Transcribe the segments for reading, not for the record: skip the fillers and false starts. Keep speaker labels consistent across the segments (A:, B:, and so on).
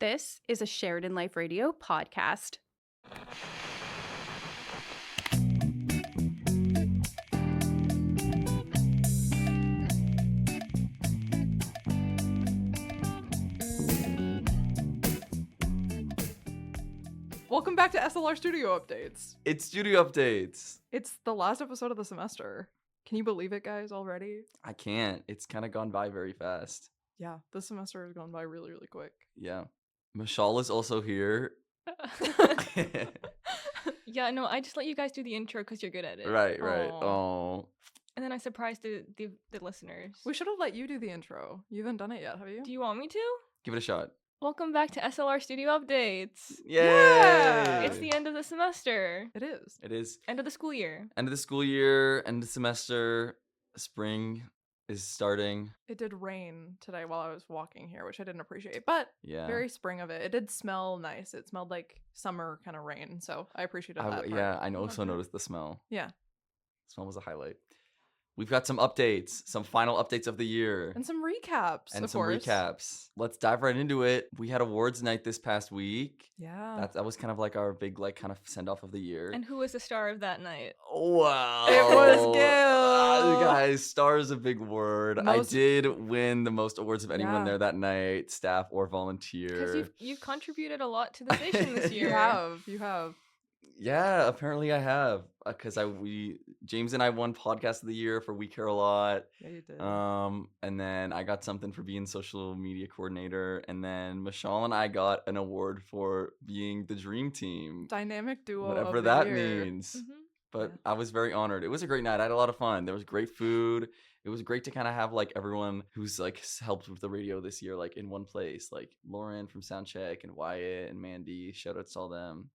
A: This is a Sheridanlife Radio podcast.
B: Welcome back to SLR Studio Updates.
C: It's Studio Updates.
B: It's the last episode of the semester. Can you believe it, guys, already?
C: I can't. It's kind of gone by very fast.
B: Yeah, this semester has gone by really, really quick.
C: Yeah. Mashaal is also here.
D: Yeah, no, I just let you guys do the intro because you're good at it.
C: Right.
B: Aw.
C: Oh.
D: And then I surprised the listeners.
B: We should have let you do the intro. You haven't done it yet, have you?
D: Do you want me to?
C: Give it a shot.
D: Welcome back to SLR Studio Updates.
C: Yay!
B: Yeah!
D: It's the end of the semester.
B: It is.
C: It is.
D: End of the school year.
C: End of the school year, end of semester, spring is starting.
B: It did rain today while I was walking here, which I didn't appreciate, but
C: Yeah.
B: very spring of it. It did smell nice. It smelled like summer kind of rain, so I appreciated that part.
C: Yeah, I also
D: Okay.
C: noticed the smell.
B: Yeah.
C: The smell was a highlight. We've got some updates, some final updates of the year.
B: And some recaps,
C: And
B: of
C: some
B: course.
C: recaps. Let's dive right into it. We had awards night this past week.
B: Yeah.
C: That was kind of like our big kind of send off of the year.
D: And who was the star of that night?
C: Wow.
B: It was Gil.
C: Guys, star is a big word. I
B: Most-
C: did win the most awards of anyone
B: Yeah.
C: there that night, staff or volunteer.
D: Because you've contributed a lot to the station this year.
B: You have.
C: Yeah, apparently I have. Because James and I won podcast of the year for We Care a Lot.
B: Yeah, you did.
C: And then I got something for being social media coordinator. And then Mashaal and I got an award for being the dream team.
B: Dynamic duo
C: Whatever
B: of the
C: that
B: year.
C: means.
D: Mhm.
C: But
B: Yeah.
C: I was very honored. It was a great night. I had a lot of fun. There was great food. It was great to kind of have like everyone who's like helped with the radio this year, like in one place. Like Lauren from Soundcheck and Wyatt and Mandy. Shout outs to all them.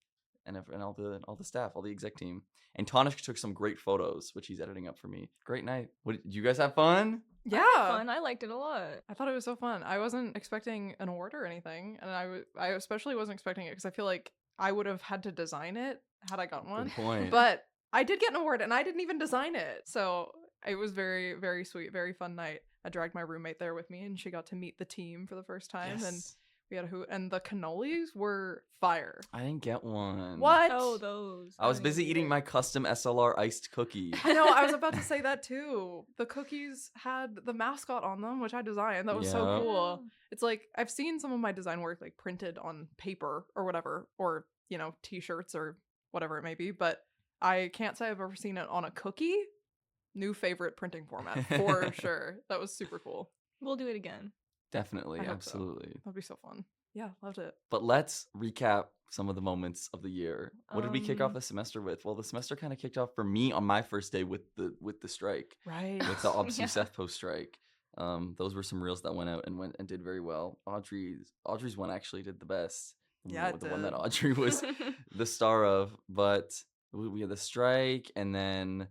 C: And all the staff, all the exec team. And Tanish took some great photos, which he's editing up for me. Great night. Did you guys have fun?
B: Yeah.
D: I had fun. I liked it a lot.
B: I thought it was so fun. I wasn't expecting an award or anything, and I especially wasn't expecting it because I feel like I would have had to design it had I gotten one.
C: Good point.
B: But I did get an award, and I didn't even design it, so it was very, very sweet, very fun night. I dragged my roommate there with me, and she got to meet the team for the first time, and
C: Yes.
B: we had a hoot. And the cannolis were fire.
C: I didn't get one.
B: What?
D: Oh, those.
C: I was
D: didn't
C: busy
D: even
C: eating
D: do
C: my
D: it.
C: custom SLR iced cookie.
B: I know. I was about to say that too. The cookies had the mascot on them, which I designed. That was so
C: Yeah.
B: cool. It's like I've seen some of my design work like printed on paper or whatever, or t-shirts or whatever it may be, but I can't say I've ever seen it on a cookie. New favorite printing format for sure. That was super cool.
D: We'll do it again.
C: Definitely,
B: I hope so.
C: absolutely.
B: That'd be so fun. Yeah, loved it.
C: But let's recap some of the moments of the year. What did we kick off
D: Um,
C: the semester with? Well, the semester kind of kicked off for me on my first day with the strike,
B: Right.
C: with the Obsu
D: Yeah.
C: Seth Post strike. Those were some reels that went out and did very well. Audrey's one actually did the best.
B: Yeah, it
C: the one that
B: did.
C: Audrey was the star of. But we had the strike, and then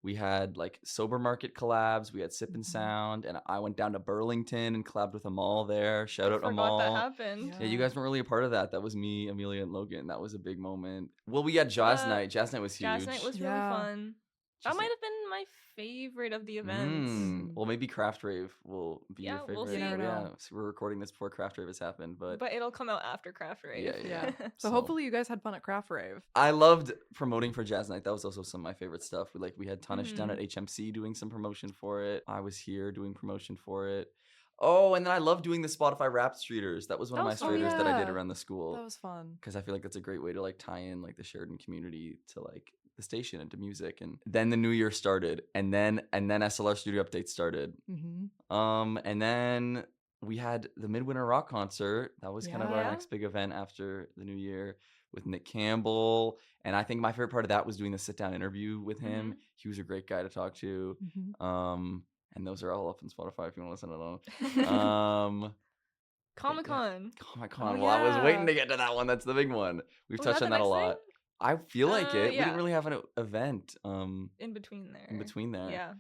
C: we had like Sober Market collabs. We had Sip and
B: Mhm.
C: Sound, and I went down to Burlington and collabed with Amal there. Shout
D: I
C: out
D: forgot
C: Amal.
D: that happened.
C: Yeah, you guys weren't really a part of that. That was me, Amelia, and Logan. That was a big moment. Well, we had Jazz Night. Jazz Night was huge.
D: Jazz night was really
B: Yeah.
D: fun. That
C: Jazz
D: might
C: Night-
D: have been my favorite of the events.
C: Well, maybe Craft Rave will be your
D: Yeah,
C: favorite.
D: we'll
B: see. You never
C: Yeah,
B: know.
C: so we're recording this before Craft Rave has happened, but
D: But it'll come out after Craft Rave.
C: Yeah.
B: Yeah. So hopefully you guys had fun at Craft Rave.
C: I loved promoting for Jazz Night. That was also some of my favorite stuff. We had Tanish down
D: Mhm.
C: at HMC doing some promotion for it. I was here doing promotion for it. Oh, and then I love doing the Spotify Rap Streeters. That was one
D: That
C: of my
D: was fun.
C: streeters that I did
B: Yeah.
C: around the school.
B: That was fun.
C: Because I feel like that's a great way to like tie in like the Sheridan community to like the station and to music. And then the new year started, and then SLR Studio Updates started.
B: Mm-hmm.
C: And then we had the Midwinter Rock concert. That was kind of our
D: Yeah.
C: next big event after the new year with Nick Campbell. And I think my favorite part of that was doing the sit down interview with him. He was a great guy to talk to.
B: Mm-hmm.
C: And those are all up on Spotify if you want to listen to them.
D: Comic-Con.
C: Comic-Con.
B: Oh,
C: Well, I was waiting
B: yeah.
C: to get to that one. That's the big one. We've
D: Was
C: touched
D: that
C: on
D: the
C: that a
D: next
C: lot.
D: thing?
C: I feel like it. We
D: yeah.
C: didn't really have an event
D: In between there.
C: in between there.
D: Yeah.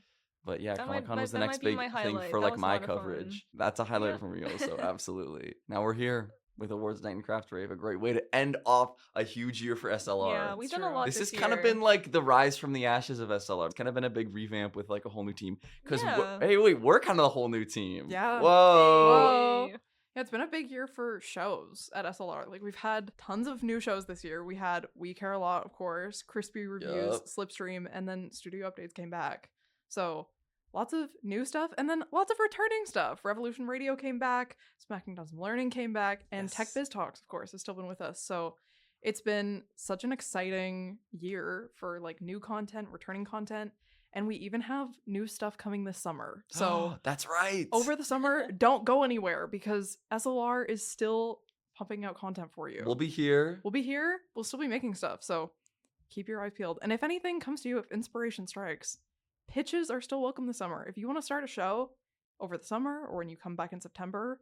C: But yeah,
D: That might-
C: Comic-Con was the
D: that
C: next
D: might be
C: big
D: my
C: thing
D: highlight.
C: for
D: That
C: like
D: was a
C: my
D: lot of fun.
C: coverage. That's a highlight
D: Yeah.
C: for me also, absolutely. Now we're here with Awards Night and Craft Rave, a great way to end off a huge year for SLR.
D: Yeah, we've
B: It's
D: done a
B: true.
D: lot
C: This
D: this
C: has kind of
D: year.
C: been like the rise from the ashes of SLR. It's kind of been a big revamp with like a whole new team. Because
D: Yeah.
C: hey, wait, we're kind of the whole new team.
B: Yeah.
C: Whoa.
D: Hey.
B: Yeah, it's been a big year for shows at SLR. Like, we've had tons of new shows this year. We had We Care a Lot, of course, Crispy Reviews,
C: Yup.
B: Slipstream, and then Studio Updates came back. So, lots of new stuff, and then lots of returning stuff. Revolution Radio came back, Smacking Down Some Learning came back, and
C: Yes.
B: Tech Biz Talks, of course, has still been with us. So, it's been such an exciting year for, like, new content, returning content, and we even have new stuff coming this summer. So,
C: that's right.
B: over the summer, don't go anywhere because SLR is still pumping out content for you.
C: We'll be here.
B: We'll be here. We'll still be making stuff. So keep your eyes peeled. And if anything comes to you, if inspiration strikes, pitches are still welcome this summer. If you want to start a show over the summer or when you come back in September,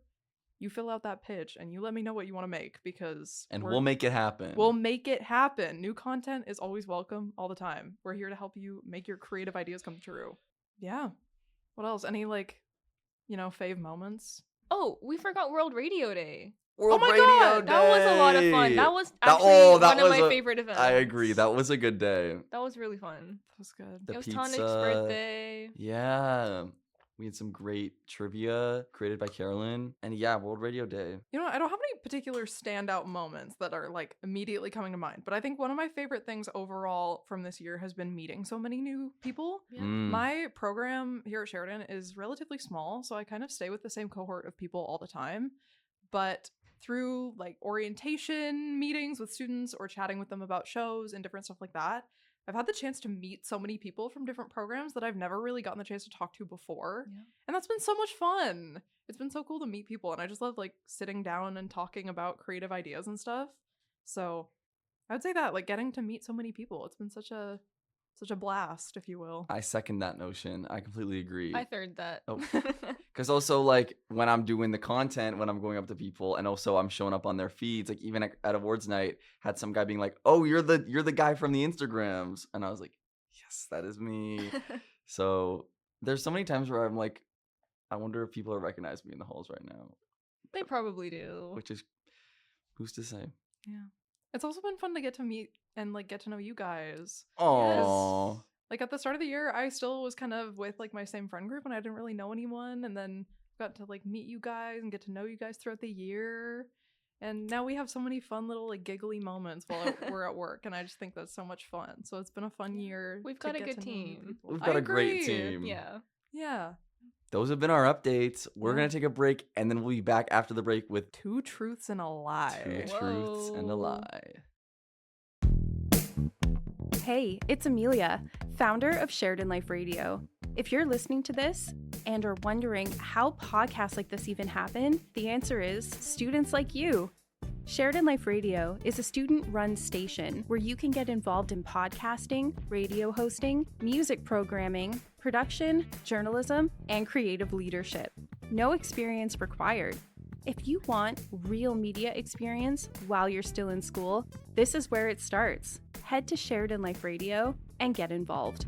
B: you fill out that pitch and you let me know what you want to make because
C: We'll make it happen.
B: We'll make it happen. New content is always welcome all the time. We're here to help you make your creative ideas come true. Yeah. What else? Any fave moments?
D: Oh, we forgot World Radio Day.
C: World
B: my
C: Radio
B: God,
D: That was a lot of fun.
C: Day.
D: That was
C: That-
D: actually
C: that
D: one of
C: was
D: my
C: a-
D: favorite events.
C: I agree. That was a good day.
D: That was really fun.
B: That was good.
C: The
D: It was
C: pizza.
D: Tonic's birthday.
C: Yeah. We had some great trivia created by Carolyn. And yeah, World Radio Day.
B: You know, I don't have any particular standout moments that are like immediately coming to mind, but I think one of my favorite things overall from this year has been meeting so many new people.
D: Yeah.
C: Mm.
B: My program here at Sheridan is relatively small, so I kind of stay with the same cohort of people all the time. But through like orientation meetings with students or chatting with them about shows and different stuff like that, I've had the chance to meet so many people from different programs that I've never really gotten the chance to talk to before.
D: Yeah.
B: And that's been so much fun. It's been so cool to meet people, and I just love like sitting down and talking about creative ideas and stuff. So I would say that, like, getting to meet so many people, it's been such a blast, if you will.
C: I second that notion. I completely agree.
D: I third that.
C: Oh. Because also, like, when I'm doing the content, when I'm going up to people, and also I'm showing up on their feeds, like even at awards night, had some guy being like, "Oh, you're the guy from the Instagrams," and I was like, "Yes, that is me." So there's so many times where I'm like, I wonder if people are recognizing me in the halls right now,
D: They probably do.
C: which is who's to say?
B: Yeah. It's also been fun to get to meet and like get to know you guys.
C: Oh,
B: Like at the start of the year, I still was kind of with like my same friend group and I didn't really know anyone, and then got to like meet you guys and get to know you guys throughout the year. And now we have so many fun little like giggly moments while we're at work, and I just think that's so much fun. So it's been a fun year.
D: We've
B: to
D: got a
B: get
D: good
B: to know new
D: team.
B: people.
C: we've
B: I
C: got a great
B: agree.
C: team.
D: Yeah.
B: Yeah.
C: Those have been our updates. We're
B: Yeah.
C: gonna take a break, and then we'll be back after the break with
B: Two truths and a lie.
C: two truths and a
D: Whoa.
C: lie.
A: Hey, it's Amelia, founder of Sheridanlife Radio. If you're listening to this and are wondering how podcasts like this even happen, the answer is students like you. Sheridanlife Radio is a student-run station where you can get involved in podcasting, radio hosting, music programming, production, journalism, and creative leadership. No experience required. If you want real media experience while you're still in school, this is where it starts. Head to Sheridanlife Radio and get involved.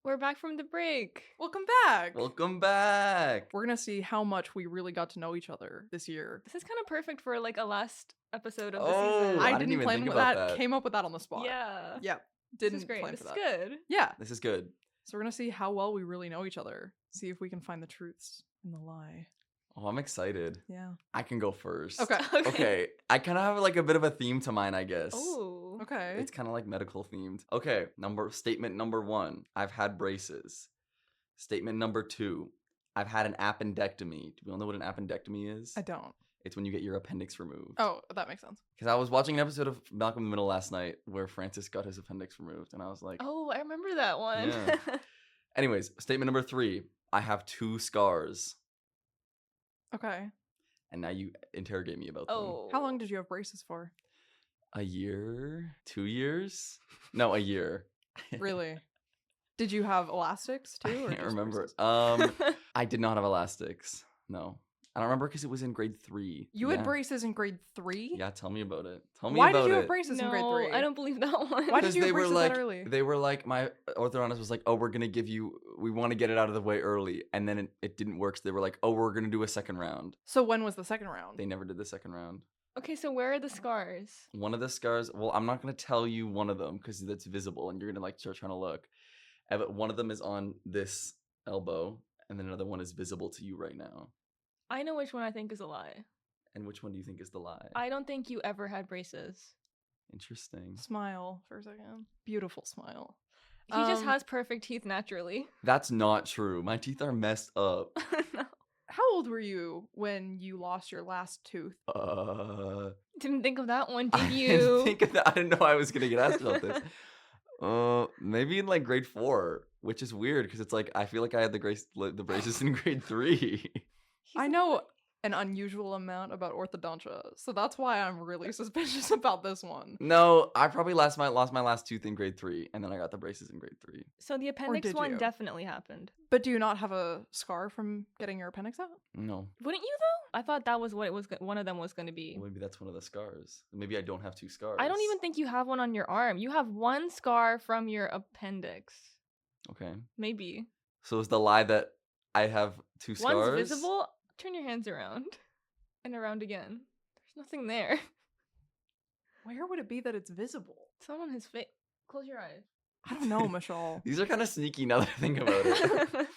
D: We're back from the break.
B: Welcome back.
C: Welcome back.
B: We're gonna see how much we really got to know each other this year.
D: This is kind of perfect for like a last episode of the
C: Oh,
D: season.
C: I
B: I
C: didn't
B: didn't
C: even
B: plan
C: think
B: with
C: about
B: that.
C: that.
B: Came up with that on the spot.
D: Yeah.
B: Yep.
D: This
B: Didn't
D: is great.
B: plan
D: This
B: for
D: is
B: that.
D: good.
B: Yeah.
C: This is good.
B: So we're gonna see how well we really know each other. See if we can find the truths in the lie.
C: Oh, I'm excited.
B: Yeah.
C: I can go first.
B: Okay.
C: Okay. I kind of have like a bit of a theme to mine, I guess.
D: Oh.
B: Okay.
C: It's kind of like medical themed. Okay. Statement number 1. I've had braces. Statement number 2. I've had an appendectomy. Do we all know what an appendectomy is?
B: I don't.
C: It's when you get your appendix removed.
B: Oh, that makes sense.
C: Because I was watching an episode of Malcolm in the Middle last night where Francis got his appendix removed, and I was like,
D: Oh, I remember that one.
C: Yeah. Anyways, statement number 3. I have 2 scars.
B: Okay.
C: And now you interrogate me about them.
D: Oh.
B: How long did you have braces for?
C: A year? 2 years? No, a year.
B: Really? Did you have elastics too?
C: I
B: or
C: can't
B: just
C: remember.
B: braces?
C: I did not have elastics. No. I don't remember because it was in grade 3.
B: You
C: yeah.
B: had braces in grade 3?
C: Yeah, tell me about it. Tell me
B: Why
C: about
B: did you
C: it.
B: have braces in grade
D: No,
B: 3?
D: I don't believe that one.
B: Why did
C: Because
B: you have
C: they were
B: braces
C: like,
B: that early?
C: they were like, my orthodontist was like, oh, we're gonna give you, we want to get it out of the way early, and then it didn't work. So they were like, oh, we're gonna do a second round.
B: So when was the second round?
C: They never did the second round.
D: Okay, so where are the scars?
C: One of the scars, well, I'm not gonna tell you one of them because that's visible, and you're gonna like start trying to look. But one of them is on this elbow, and then another one is visible to you right now.
D: I know which one I think is a lie.
C: And which one do you think is the lie?
D: I don't think you ever had braces.
C: Interesting.
B: Smile for a second. Beautiful smile.
D: He just has perfect teeth naturally.
C: That's not true. My teeth are messed up.
D: No.
B: How old were you when you lost your last tooth?
D: Didn't think of that one,
C: I
D: did
C: didn't
D: you?
C: think of that. I didn't know I was gonna get asked about this. Maybe in like grade 4, which is weird because it's like I feel like I had the braces in grade 3.
B: I know an unusual amount about orthodontia, so that's why I'm really suspicious about this one.
C: No, I probably lost my last tooth in grade 3, and then I got the braces in grade 3.
D: So the appendix
B: did
D: one
B: you?
D: definitely happened.
B: But do you not have a scar from getting your appendix out?
C: No,
D: Wouldn't you though? I thought that was what it was. One of them was going to be.
C: maybe that's one of the scars. Maybe I don't have 2 scars.
D: I don't even think you have one on your arm. You have one scar from your appendix.
C: Okay,
D: Maybe.
C: so is the lie that I have 2 scars?
D: One's visible. Turn your hands around. And around again. There's nothing there.
B: Where would it be that it's visible?
D: It's not on his face. Close your eyes.
B: I don't know, Mashaal.
C: These are kind of sneaky now that I think about it.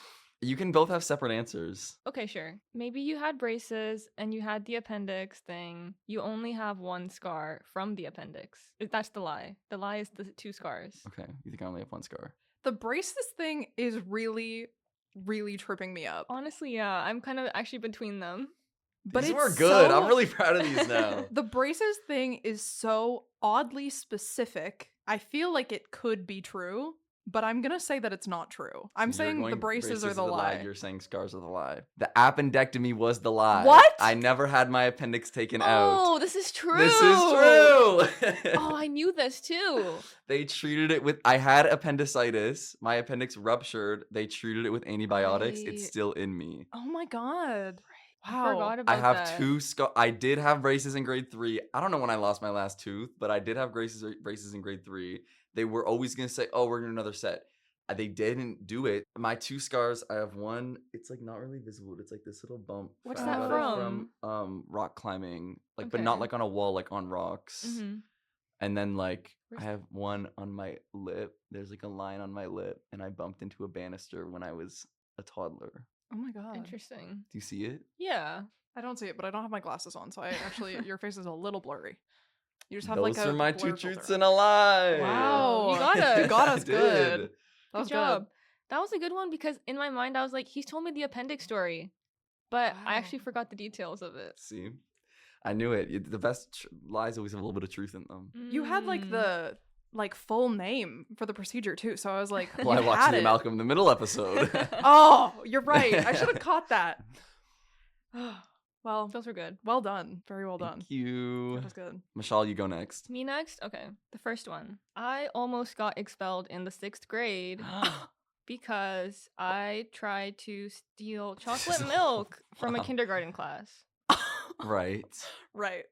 C: You can both have separate answers.
D: Okay, sure. Maybe you had braces and you had the appendix thing. You only have one scar from the appendix. That's the lie. The lie is the 2 scars.
C: Okay, you think I only have 1 scar?
B: The braces thing is really, really tripping me up.
D: Honestly, yeah. I'm kind of actually between them.
B: But
C: These
B: it's
C: were good.
B: so-
C: I'm really proud of these now.
B: The braces thing is so oddly specific. I feel like it could be true, but I'm gonna say that it's not true. I'm
C: So you're
B: saying the
C: going
B: braces are the lie.
C: You're saying scars are the lie. The appendectomy was the lie.
B: What?
C: I never had my appendix taken out.
D: Oh, this is true.
C: This is true.
D: Oh, I knew this too.
C: They treated it with. I had appendicitis. My appendix ruptured. They treated it with antibiotics. It's
D: Right.
C: still in me.
B: Oh my god.
D: I
B: Wow.
D: forgot about
C: I have
D: that.
C: 2 scars. I did have braces in grade 3. I don't know when I lost my last tooth, but I did have braces in grade 3. They were always gonna say, "Oh, we're gonna do another set." They didn't do it. My 2 scars. I have one. It's like not really visible. It's like this little bump.
D: What's
C: I
D: that
C: got it
D: from?
C: Rock climbing, like, but not
D: Okay.
C: like on a wall, like on rocks.
D: Mm-hmm.
C: And then like
D: Where's-
C: I have one on my lip. There's like a line on my lip, and I bumped into a banister when I was a toddler.
B: Oh my god.
D: Interesting.
C: Do you see it?
D: Yeah.
B: I don't see it, but I don't have my glasses on, so I actually your face is a little blurry. You just have
C: Those
B: like a
C: are my
B: blur
C: 2
B: filter
C: truths
B: on.
C: and a lie.
B: Wow.
D: You got us.
B: You got us
C: I
B: good.
C: did.
B: That was
D: Good job. That was a good one because in my mind I was like, he's told me the appendix story, but I actually
B: Wow.
D: forgot the details of it.
C: See, I knew it. The best lies always have a little bit of truth in them.
B: You had like
D: Mm.
B: the full name for the procedure too, so I was like,
C: Well, I
B: you
C: watched
B: had
C: the
B: it.
C: Malcolm in the Middle episode.
B: Oh, you're right. I should have caught that. Well,
D: Those were good.
B: well done. Very well done.
C: Thank you.
B: That was good.
C: Michelle, you go next.
D: Me next? Okay. The first one. I almost got expelled in the 6th grade because I tried to steal chocolate milk from a
C: Wow.
D: kindergarten class.
C: Right.
B: Right.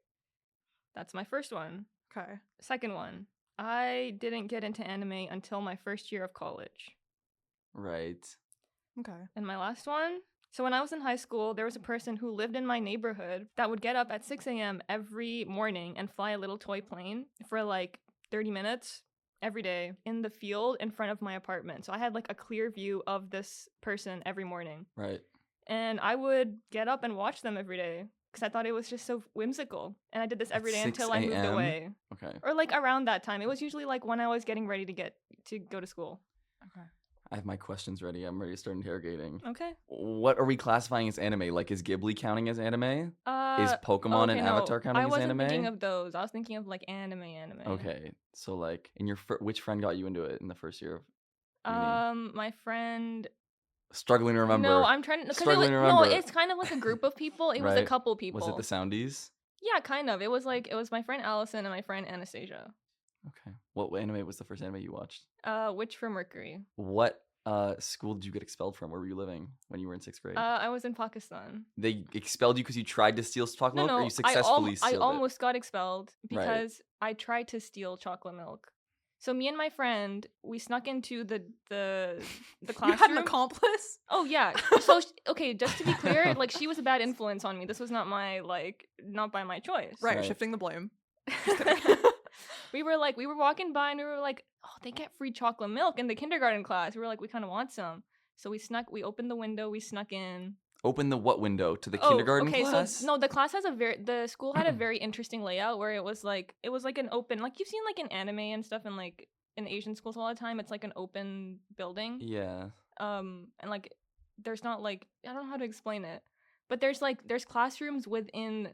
D: That's my first one.
B: Okay.
D: Second one. I didn't get into anime until my first year of college.
C: Right.
B: Okay.
D: And my last one. So when I was in high school, there was a person who lived in my neighborhood that would get up at 6 a.m. every morning and fly a little toy plane for like 30 minutes every day in the field in front of my apartment. So I had like a clear view of this person every morning.
C: Right.
D: And I would get up and watch them every day because I thought it was just so whimsical. And I did this every day
C: 6
D: until I moved
C: a.m.?
D: away.
C: Okay.
D: Or like around that time. It was usually like when I was getting ready to go to school.
B: Okay.
C: I have my questions ready. I'm ready to start interrogating.
D: Okay.
C: What are we classifying as anime? Like, is Ghibli counting as anime? Is Pokemon
D: okay,
C: and
D: no,
C: Avatar counting
D: I
C: as
D: wasn't
C: anime?
D: thinking of those. I was thinking of like anime.
C: Okay, so like, in your which friend got you into it in the first year of uni?
D: My friend.
C: Struggling to remember.
D: No, I'm trying to.
C: Struggling to
D: No,
C: remember.
D: it's kind of like a group of people. It was a
C: Right.
D: couple people.
C: Was it the Soundies?
D: Yeah, kind of. It was my friend Allison and my friend Anastasia.
C: Okay. What anime was the first anime you watched?
D: Witch for Mercury.
C: What school did you get expelled from? Where were you living when you were in 6th grade?
D: I was in Pakistan.
C: They expelled you because you tried to steal chocolate milk, or you
D: I
C: successfully
D: I
C: stealed it?
D: almost got expelled
C: Right.
D: because I tried to steal chocolate milk. So me and my friend, we snuck into the
B: You
D: classroom.
B: had an accomplice?
D: Oh yeah. So okay, just to be clear, like she was a bad influence on me. This was not not by my choice.
B: Right,
C: Right.
B: shifting the blame.
D: we were walking by and we were like, oh, they get free chocolate milk in the kindergarten class. We were like, we kind of want some. So we opened the window, we snuck in.
C: Open the what window? To the kindergarten class?
D: So no, the class has the school had a very interesting layout where it was like an open, like you've seen like in anime and stuff, and like in Asian schools all the time, it's like an open building.
C: Yeah.
D: And like there's not like, I don't know how to explain it, but there's classrooms within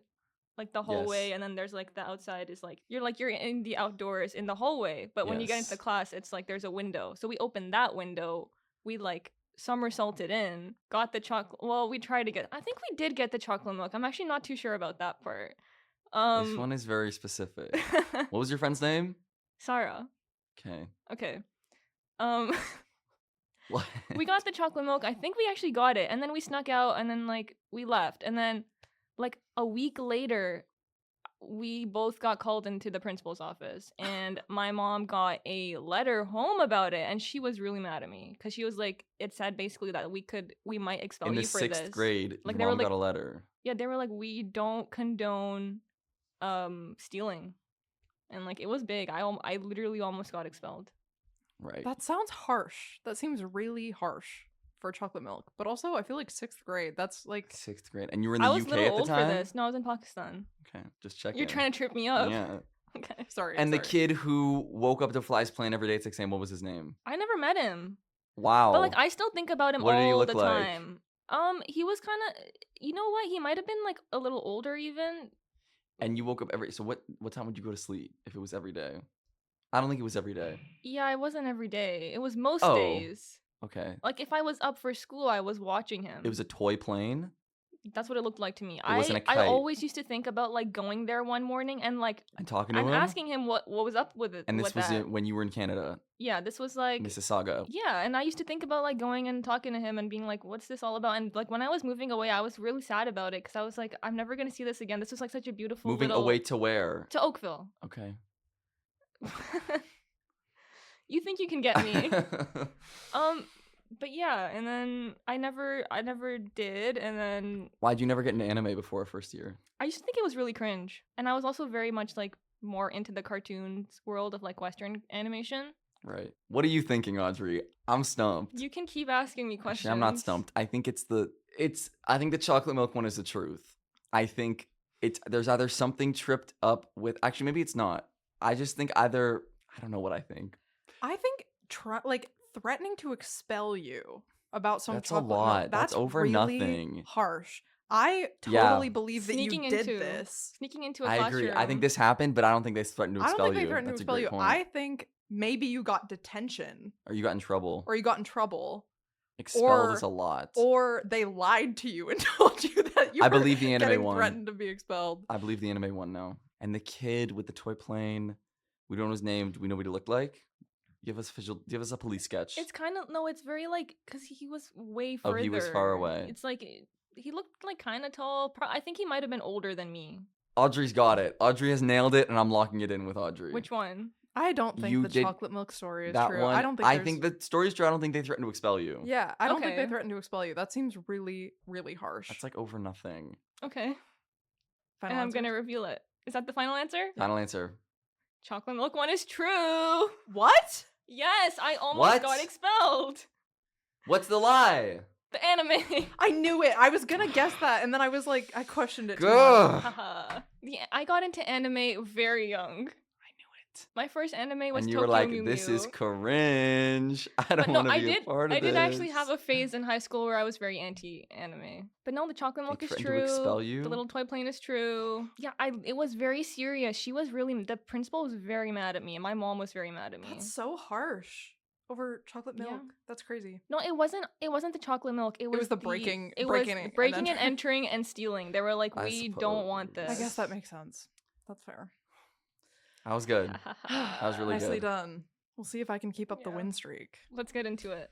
D: like the hallway,
C: Yes.
D: and then there's like the outside is like you're in the outdoors in the hallway, but when you get into the
C: Yes.
D: class, it's like there's a window. So we opened that window, we like somersaulted in, got the chocolate. Well, we tried to get. I think we did get the chocolate milk. I'm actually not too sure about that part.
C: This one is very specific. What was your friend's name?
D: Sarah.
C: Okay.
D: Okay.
C: What?
D: We got the chocolate milk. I think we actually got it, and then we snuck out, and then like we left, and then like a week later, we both got called into the principal's office, and my mom got a letter home about it, and she was really mad at me because she was like, it said basically that we might expel
C: In
D: you
C: the
D: for
C: 6th
D: this.
C: grade,
D: Like,
C: your
D: they were
C: mom
D: like-
C: got a letter.
D: Yeah, they were like, we don't condone stealing, and like it was big. I literally almost got expelled.
C: Right.
B: That sounds harsh. That seems really harsh for chocolate milk. But also, I feel like 6th grade. That's like
C: 6th grade. And you were in the
D: I was a
C: UK
D: little
C: at the
D: old
C: time?
D: for this. No, I was in Pakistan.
C: Okay, just checking.
D: You're trying to trip me up.
C: Yeah.
D: Okay.
B: sorry.
C: And the
B: sorry.
C: kid who woke up to flies plane every day at 6 a.m., what was his name?
D: I never met him.
C: Wow.
D: But like I still think about him
C: What did he
D: all
C: look
D: the
C: like?
D: time. He was kind of, you know what? He might have been like a little older even.
C: And you woke up so what time would you go to sleep if it was every day? I don't think it was every day.
D: Yeah, it wasn't every day. It was most
C: Oh.
D: days.
C: Okay.
D: Like if I was up for school, I was watching him.
C: It was a toy plane?
D: That's what it looked like to me.
C: wasn't a
D: I
C: kite.
D: always used to think about like going there one morning and like
C: And talking to
D: I'm
C: him?
D: asking him what was up with it.
C: And this
D: with
C: was
D: that.
C: when you were in Canada,
D: Yeah, this was like
C: Mississauga.
D: yeah, and I used to think about like going and talking to him and being like, what's this all about? And like when I was moving away, I was really sad about it because I was like, I'm never gonna see this again. This was like such a beautiful
C: Moving
D: little...
C: away to where?
D: to Oakville.
C: Okay.
D: You think you can get me. But yeah, and then I never did, and then
C: Why'd you never get into anime before first year?
D: I used to think it was really cringe. And I was also very much like more into the cartoons world of like Western animation.
C: Right. What are you thinking, Audrey? I'm stumped.
D: You can keep asking me questions.
C: Actually, I'm not stumped. I think I think the chocolate milk one is the truth. I think there's either something tripped up with, actually maybe it's not. I just think I don't know what I think.
B: I think threatening to expel you about some
C: That's a
B: chocolate milk,
C: lot. That's over
B: really
C: nothing.
B: harsh. I
C: Yeah.
B: totally believe that
D: Sneaking
B: you did
D: into-
B: this.
D: Sneaking into a
C: I
D: classroom.
C: agree. I think this happened, but I don't think they threatened to
B: I don't
C: expel
B: think they
C: you.
B: threatened to
C: That's a
B: expel
C: great
B: you.
C: point.
B: I think maybe you got detention
C: Or you got in trouble.
B: or you got in trouble
C: Expelled
B: or-
C: is a lot.
B: or they lied to you and told you that you
C: I
B: were
C: believe the anime
B: getting
C: one.
B: threatened to be expelled.
C: I believe the anime one now. And the kid with the toy plane, we don't know his name. Do we know what he looked like? Give us a police sketch.
D: it's kind of no. It's very like because he was way
C: Oh,
D: further.
C: he was far away.
D: It's like he looked like kind of tall. I think he might have been older than me.
C: Audrey's got it. Audrey has nailed it, and I'm locking it in with Audrey.
D: Which one?
B: I don't think
C: You
B: the
C: did-
B: chocolate milk story is
C: that
B: true.
C: one?
B: I don't think
C: think the story's true. I don't think they threatened to expel you.
B: Yeah, I don't think they
D: Okay.
B: threatened to expel you. That seems really, really harsh.
C: That's like over nothing.
D: Okay,
B: Final
D: and I'm
B: answers?
D: gonna reveal it. Is that the final answer?
C: Final answer.
D: Chocolate milk one is true.
B: What?
D: Yes, I almost
C: What?
D: got expelled.
C: What's the lie?
D: The anime.
B: I knew it. I was gonna guess that, and then I was like, I questioned it. Too much.
C: Gah.
D: Haha. I got into anime very young.
C: I knew it.
D: My first anime was
C: And you
D: Tokyo
C: were like,
D: Mew
C: "This
D: Mew.
C: is cringe. I don't
D: But no,
C: want to
D: I
C: be
D: did.
C: a part of
D: I
C: this."
D: did actually have a phase in high school where I was very anti-anime. But no, the chocolate milk is
C: threatened
D: true.
C: to expel you?
D: The little toy plane is true. Yeah, it was very serious. She was really. The principal was very mad at me, and my mom was very mad at me.
B: That's so harsh. Over chocolate milk.
D: Yeah.
B: That's crazy.
D: No, it wasn't. It wasn't the chocolate milk. It was
B: the breaking-
D: It
B: breaking
D: was
B: and
D: breaking and
B: entering.
D: entering and stealing. They were like,
C: I
D: we don't want
C: suppose.
D: this.
B: I guess that makes sense. That's fair.
C: That was good. That was really
B: Nicely
C: good.
B: done. We'll see if I can keep up the
D: Yeah.
B: win streak.
D: Let's get into it.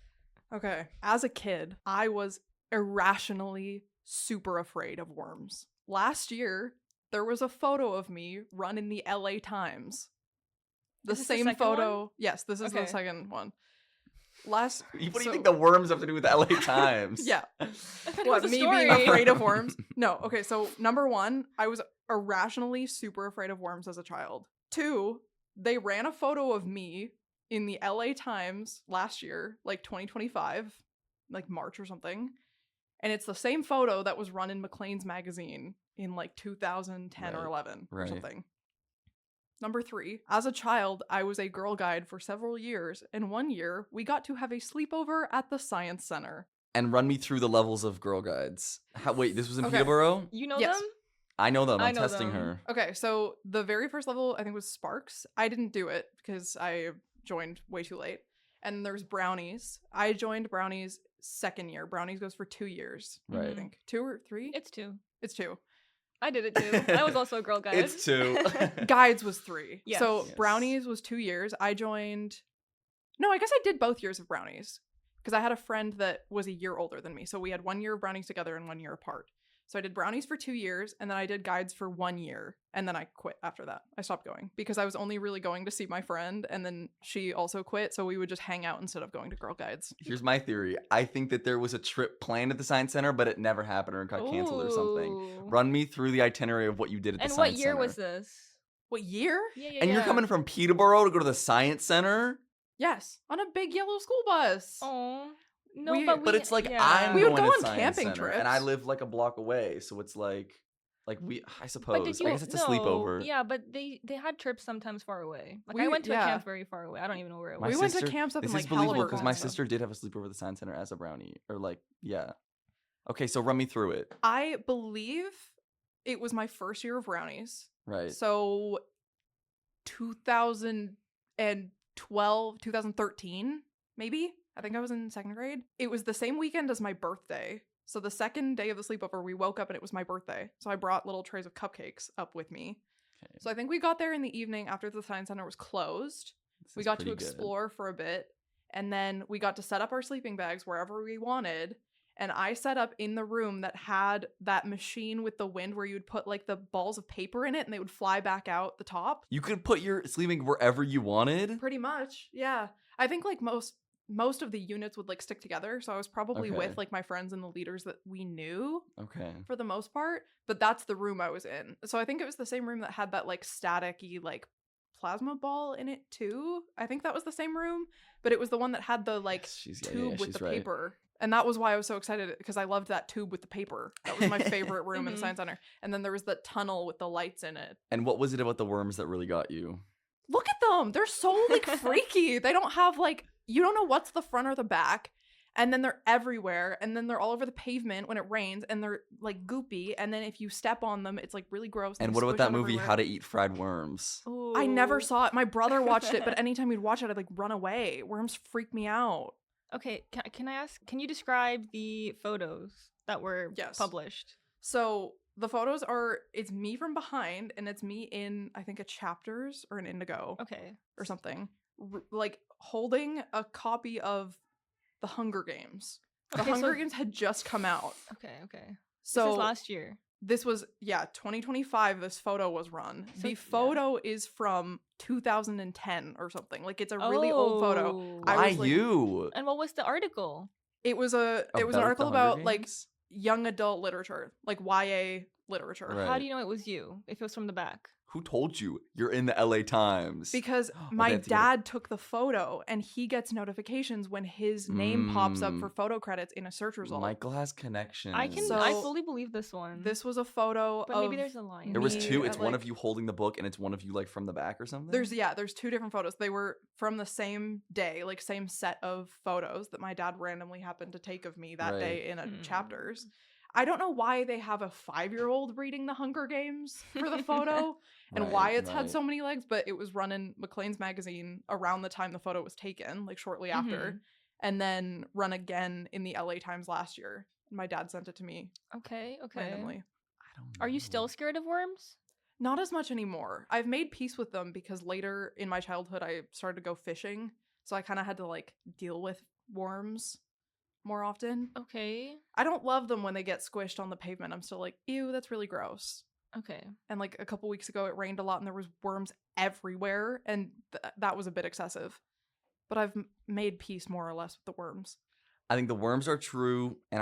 B: Okay. As a kid, I was irrationally super afraid of worms. Last year, there was a photo of me run in the LA Times. The
D: Is this the
B: same
D: second
B: photo.
D: one?
B: Yes, this is the
D: Okay.
B: second one. What
C: What do you think the worms have to do with the LA Times?
B: Yeah.
D: I thought it
B: What,
D: was a
B: me
D: story.
B: being afraid of worms? No. Okay, so number one, I was irrationally super afraid of worms as a child. Two, they ran a photo of me in the LA Times last year, like 2025. like March or something. And it's the same photo that was run in Maclean's magazine in like 2010 or 11 or something. Number 3, as a child, I was a girl guide for several years, and one year we got to have a sleepover at the Science Center.
C: And run me through the levels of girl guides. Wait, this was in Peterborough?
D: You know
B: Yes.
D: them?
C: I know them.
D: I
C: I'm
D: know
C: testing
D: them.
C: her.
B: Okay, so the very first level I think was Sparks. I didn't do it because I joined way too late. And there's Brownies. I joined Brownies second year. Brownies goes for 2 years.
C: Right.
B: I think 2 or 3.
D: It's 2.
B: It's 2.
D: I did it too. I was also a girl guide.
C: It's 2.
B: Guides was 3.
D: Yes.
B: So
C: Yes.
B: Brownies was 2 years. I joined. No, I guess I did both years of Brownies because I had a friend that was a year older than me. So we had 1 year of Brownies together and 1 year apart. So I did Brownies for 2 years, and then I did Guides for 1 year, and then I quit after that. I stopped going because I was only really going to see my friend, and then she also quit, so we would just hang out instead of going to Girl Guides.
C: Here's my theory. I think that there was a trip planned at the Science Center, but it never happened or it got canceled or something.
D: Ooh.
C: Run me through the itinerary of what you did at the
D: And
C: Science
D: what year
C: Center.
D: was this?
B: What year?
D: Yeah.
C: And you're coming from Peterborough to go to the Science Center?
B: Yes, on a big yellow school bus.
D: Oh. No,
B: We-
D: but
C: But it's like
D: yeah.
C: I'm
B: We would
C: going
B: go
C: to
B: on
C: Science
B: camping
C: Center, and I
B: trips.
C: live like a block away, so it's like I suppose.
D: But did you,
C: I guess it's a
D: no,
C: sleepover.
D: Yeah, but they had trips sometimes far away. Like
B: We-
D: I went to
B: yeah.
D: a camp very far away. I don't even know where it
C: My
D: was.
B: We went to
C: sister-
B: camps up in
C: This
B: like
C: is believable
B: Halliburton.
C: because my
B: and stuff.
C: sister did have a sleepover at the Science Center as a brownie, or like, yeah. Okay, so run me through it.
B: I believe it was my first year of Brownies.
C: Right.
B: So 2012, 2013, maybe? I think I was in 2nd grade. It was the same weekend as my birthday. So the second day of the sleepover, we woke up and it was my birthday. So I brought little trays of cupcakes up with me.
C: Okay.
B: So I think we got there in the evening after the Science Center was closed.
C: This
B: We
C: is
B: got to
C: pretty good.
B: explore for a bit. And then we got to set up our sleeping bags wherever we wanted. And I set up in the room that had that machine with the wind where you would put like the balls of paper in it and they would fly back out the top.
C: You could put your sleeping wherever you wanted.
B: Pretty much. Yeah. I think like most of the units would like stick together. So I was probably
C: Okay.
B: with like my friends and the leaders that we knew
C: Okay.
B: for the most part. But that's the room I was in. So I think it was the same room that had that like static-y like plasma ball in it too. I think that was the same room, but it was the one that had the like
C: Yes, she's- yeah,
B: tube with
C: she's
B: the
C: right.
B: paper. And that was why I was so excited because I loved that tube with the paper. That was my favorite room in the
D: Mhm.
B: Science Center. And then there was the tunnel with the lights in it.
C: And what was it about the worms that really got you?
B: Look at them. They're so like freaky. They don't have like, you don't know what's the front or the back. And then they're everywhere. And then they're all over the pavement when it rains. And they're like goopy. And then if you step on them, it's like really gross.
C: And
B: they
C: what about
B: squish
C: that
B: out
C: movie,
B: everywhere.
C: How to Eat Fried Worms?
B: I never
D: Ooh.
B: saw it. My brother watched it, but anytime we'd watch it, I'd like run away. Worms freak me out.
D: Okay, can I ask? Can you describe the photos that were
B: Yes.
D: published?
B: So the photos are, it's me from behind, and it's me in, I think, a Chapters or an Indigo
D: Okay.
B: or something, like holding a copy of The Hunger Games. The
D: Okay,
B: Hunger
D: so-
B: Games had just come out.
D: Okay.
B: So
D: This is last year.
B: this was, 2025, this photo was run.
D: So-
B: The
D: yeah.
B: photo is from 2010 or something. Like, it's a really old photo.
D: Oh.
B: I
C: Why
B: was, like-
C: you?
D: And what was the article?
B: It was an
C: About
B: article
C: the Hunger
B: about, like,
C: Games?
B: young adult literature, like YA literature.
C: Right.
D: How do you know it was you? If it was from the back.
C: Who told you? You're in the LA Times.
B: Because
C: Okay,
B: my
C: that's good.
B: dad took the photo and he gets notifications when his name pops up for
C: Mm.
B: photo credits in a search result.
C: Michael has connections.
D: I
B: So-
D: fully believe this one.
B: This was a photo
D: but
B: of
D: maybe there's a line.
C: There was
B: me
C: two. It's
B: at,
C: one
B: like-
C: of you holding the book, and it's one of you like from the back or something.
B: there's 2 different photos. They were from the same day, like same set of photos that my dad randomly happened to take of me that
C: Right.
B: day in a
D: Hmm.
B: Chapters. I don't know why they have a 5-year-old reading The Hunger Games for the photo and why it's had so many legs, but it was run in Maclean's magazine around the time the photo was taken, like shortly after, and then run again in the LA Times last year. My dad sent it to me
D: Okay.
B: randomly.
C: I don't
D: Are you
C: know.
D: still scared of worms?
B: Not as much anymore. I've made peace with them because later in my childhood I started to go fishing, so I kind of had to like deal with worms more often.
D: Okay.
B: I don't love them when they get squished on the pavement. I'm still like, ew, that's really gross.
D: Okay.
B: And like a couple weeks ago it rained a lot and there was worms everywhere and that was a bit excessive. But I've made peace more or less with the worms.
C: I think the worms are true, and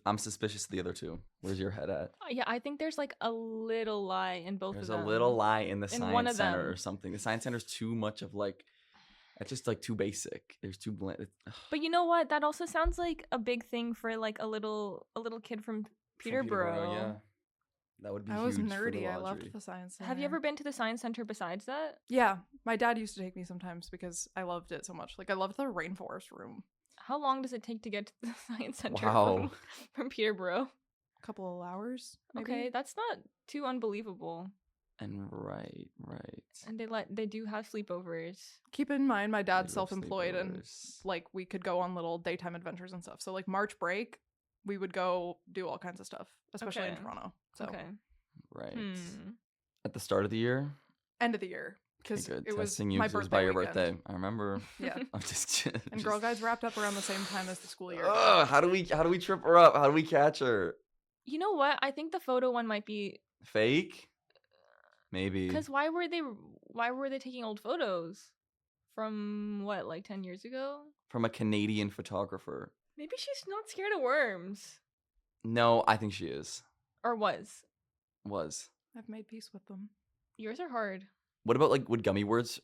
C: I'm suspicious of the other two. Where's your head at?
D: Yeah, I think there's like a little lie in both
C: There's
D: of
C: a
D: them.
C: little lie in the
D: In one
C: Science
D: of
C: Center
D: them.
C: or something. The Science Center's too much of like It's just like too basic. There's too bland.
D: But you know what? That also sounds like a big thing for like a little kid from Peterborough.
C: Yeah. That would be
B: I
C: huge
B: was
C: for
B: nerdy.
C: little
B: I
C: Audrey.
B: loved the science center.
D: Have you ever been to the science center besides that?
B: Yeah, my dad used to take me sometimes because I loved it so much. Like I loved the rainforest room.
D: How long does it take to get to the science center
C: Wow.
D: from Peterborough?
B: A couple of hours. Maybe.
D: Okay, that's not too unbelievable.
C: And right.
D: And they do have sleepovers.
B: Keep in mind, my dad's
C: They love
B: self-employed, and
C: sleepovers.
B: like we could go on little daytime adventures and stuff. So like March break, we would go do all kinds of stuff, especially in
D: Okay.
B: Toronto. So
D: Okay.
C: Right.
D: Hmm.
C: At the start of the year.
B: end of the year
C: Okay,
B: because
C: good.
B: it was
C: Testing you
B: my
C: 'cause it was
B: birthday
C: by your
B: weekend.
C: birthday. I remember.
B: Yeah.
C: I'm just.
B: And Girl Guides wrapped up around the same time as the school year.
C: Ugh, how do we trip her up? How do we catch her?
D: You know what? I think the photo one might be
C: Fake? Maybe.
D: because why were they taking old photos from what, like 10 years ago?
C: From a Canadian photographer.
D: Maybe she's not scared of worms,
C: No, I think she is.
D: or was.
B: I've made peace with them.
D: Yours are hard.
C: What about like would gummy worms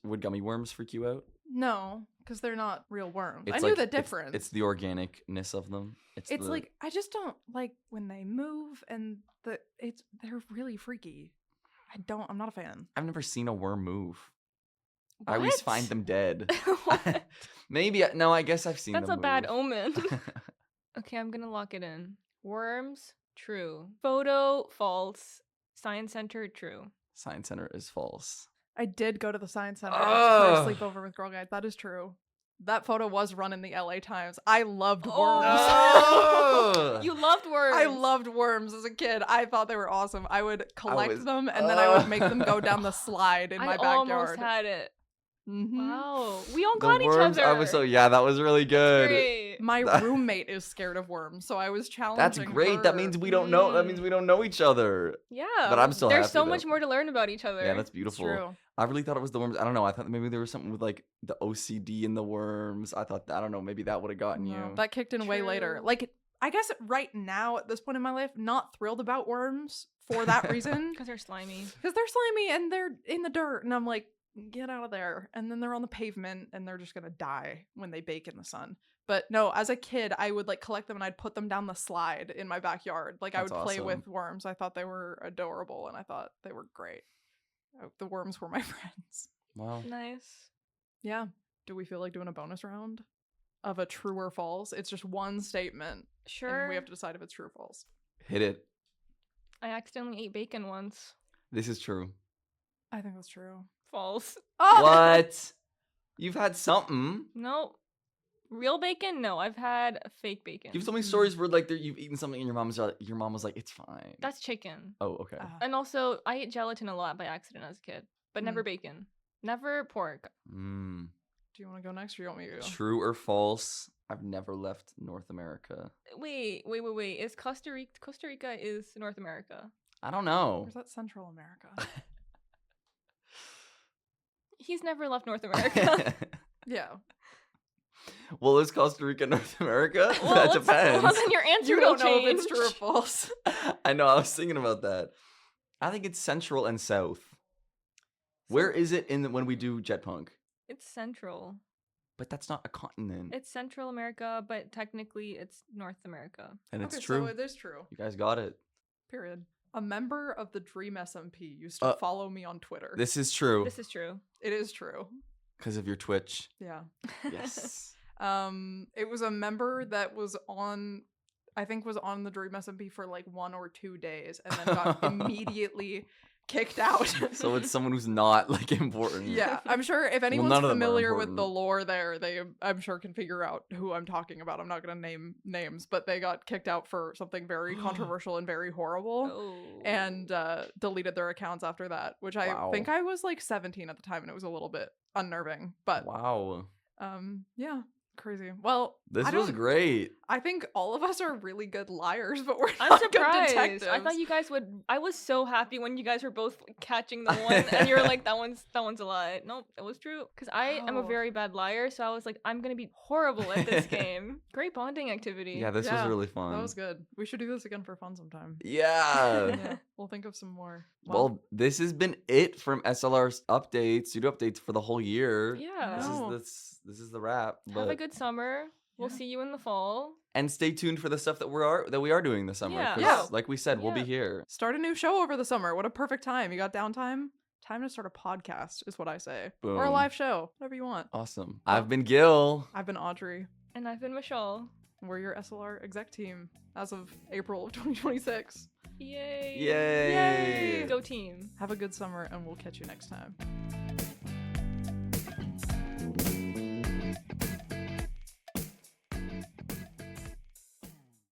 C: freak you out?
B: No, because they're not real worms. I
C: It's
B: knew
C: like-
B: the difference.
C: It's the organicness of them.
B: It's
C: the-
B: like I just don't like when they move and they're really freaky. I'm not a fan.
C: I've never seen a worm move. I always find
D: What?
C: them dead.
D: What?
C: Maybe no. I guess I've seen
D: That's
C: them
D: a bad
C: move.
D: omen. Okay, I'm gonna lock it in. Worms, true. Photo, false. Science center, true.
C: Science Center is false.
B: I did go to the science center
C: Ugh.
B: for a sleepover with Girl Guides. That is true. That photo was run in the LA Times. I loved worms.
C: Oh.
D: You loved worms.
B: I loved worms as a kid. I thought they were awesome. I would collect
C: was-
B: them and then I would make them go down the slide in my
D: I
B: backyard.
D: almost had it.
B: Mhm.
D: Wow. We all
C: The
D: got
C: worms.
D: each other.
C: I was that was really good.
D: Great.
B: My
C: That-
B: roommate is scared of worms, so I was challenging
C: That's great. That
B: her.
C: means we don't know. That means we don't know each other.
D: Yeah.
C: But I'm still
D: There's
C: happy,
D: so
C: though.
D: much more to learn about each other.
C: Yeah, that's
B: It's
C: beautiful.
B: true.
C: I really thought it was the worms. I don't know. I thought maybe there was something with like the OCD in the worms. I thought I don't know. Maybe that would have gotten
B: No,
C: you.
B: that kicked in way later.
D: True.
B: Like, I guess right now at this point in my life, not thrilled about worms for that reason.
D: Because they're slimy.
B: Because they're slimy and they're in the dirt, and I'm like, get out of there. And then they're on the pavement, and they're just gonna die when they bake in the sun. But no, as a kid, I would like collect them and I'd put them down the slide in my backyard. Like I
C: That's
B: would play
C: awesome.
B: with worms. I thought they were adorable, and I thought they were great. The worms were my friends.
C: Wow.
D: Nice.
B: Yeah. Do we feel like doing a bonus round of a true or false? It's just one statement,
D: Sure.
B: and we have to decide if it's true or false.
C: Hit it.
D: I accidentally ate bacon once.
C: This is true.
B: I think that's true.
D: False.
B: Oh!
C: What? You've had something.
D: No. Real bacon? No, I've had fake bacon.
C: You've told me stories where like you've eaten something and your mom was like, it's fine.
D: That's chicken.
C: Oh, okay.
D: And also, I ate gelatin a lot by accident as a kid, but never bacon. Never pork.
C: Mm.
B: Do you want to go next, or do you want me to go?
C: True or false? I've never left North America.
D: Wait. Is Costa Rica is North America?
C: I don't
B: Or
C: know.
B: is that Central America?
D: He's never left North America.
B: Yeah.
C: Well, is Costa Rica North America?
D: Well,
C: That
D: let's-
C: depends.
D: Well, then your answer
B: You
D: will
B: don't know
D: change.
B: if it's true or false.
C: I know. I was thinking about that. I think it's Central and South. Where is it when we do jet punk?
D: It's Central.
C: But that's not a continent.
D: It's Central America, but technically it's North America.
C: And it's
B: Okay,
C: true.
B: so it is true.
C: You guys got it.
B: Period. A member of the Dream SMP used to follow me on Twitter.
C: This is true.
D: This is true.
B: It is true.
C: Because of your Twitch.
B: Yeah.
C: Yes.
B: It was a member that was on, I think was on the Dream SMP for like 1 or 2 days and then got immediately kicked out.
C: So it's someone who's not like important.
B: Yeah, I'm sure if anyone's
C: none of them are
B: familiar with the
C: important.
B: lore there, they I'm sure can figure out who I'm talking about. I'm not going to name names, but they got kicked out for something very controversial and very horrible.
D: Oh.
B: And deleted their accounts after that, which I
C: Wow.
B: think I was like 17 at the time, and it was a little bit unnerving. But
C: Wow.
B: yeah, Crazy. Well,
C: This
B: I
C: was
B: don't-
C: great.
B: I think all of us are really good liars, but we're
D: I'm
B: not good
D: surprised.
B: detectives.
D: I thought you guys would. I was so happy when you guys were both catching the one, and you were like, "That one's a lie." Nope, it was true. Because I am a
B: Wow.
D: very bad liar, so I was like, "I'm gonna be horrible at this game." Great bonding activity.
C: Yeah, this was
B: Yeah,
C: really fun.
B: That was good. We should do this again for fun sometime.
C: Yeah.
B: Yeah, we'll think of some more.
C: Well, this has been it from SLR's updates, studio updates for the whole year.
D: Yeah.
B: No.
C: This is the wrap.
D: Have a
C: but-
D: good summer. We'll
B: Yeah.
D: see you in the fall.
C: And stay tuned for the stuff that we are doing this summer.
D: Yeah.
C: 'cause
B: Yeah.
C: like we said, we'll be
D: Yeah.
C: here.
B: Start a new show over the summer. What a perfect time. You got downtime? Time to start a podcast is what I say. Or a
C: Boom.
B: live show. Whatever you want.
C: Awesome. I've been Gil.
B: I've been Audrey.
D: And I've been Mashaal.
B: We're your SLR exec team as of April of 2026.
D: Yay.
C: Yay.
D: Go team.
B: Have a good summer and we'll catch you next time.